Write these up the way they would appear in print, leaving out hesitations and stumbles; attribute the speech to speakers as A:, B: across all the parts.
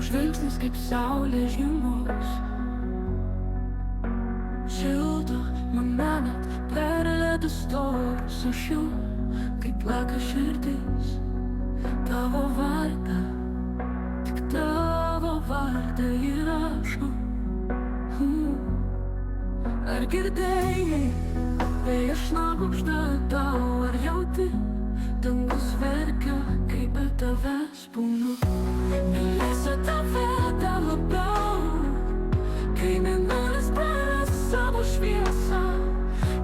A: žvilgsnis kaip saulė žymus. Šildo mane net per ledus stos, aš jau kaip plaka širdis. Tavo vardą, tik tavo vardą įrašau. Ar girdėjai, vėjas šnabžda tau, ar jauti, dangus verkia, kai be tavęs būnu. Mylėsiu tave dar labiau, kai mėnulis praras savo šviesą,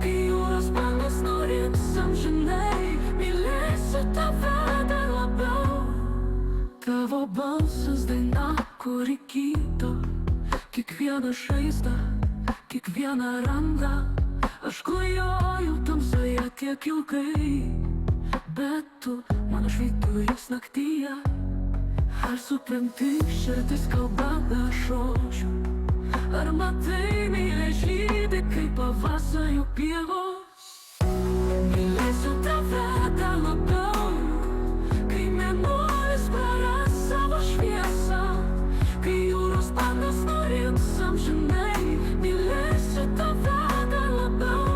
A: kai jūros bangos nurims amžinai. Mylėsiu tave dar labiau. Tavo balsas daina, kuri gydo kiekvieną žaizdą, kiekvieną randą. Aš klajoju tamsoje tiek ilgai, bet tu mano švyturys naktyje. Ar supranti, širdis kalba be žodžių? Ar matai, meilė žydi kaip pavasario pievos? Mylėsiu tave dar labiau, kai mėnulis praras savo šviesą, kai jūros bangos nurims amžinai. Mylėsiu tave dar labiau.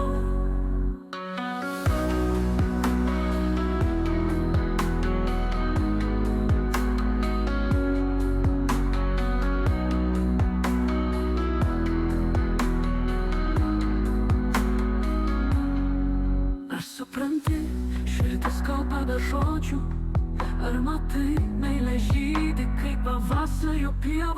A: Ar supranti, širdis kalba be žodžių? Ar matai, meilė žydi kaip pavasario pievos?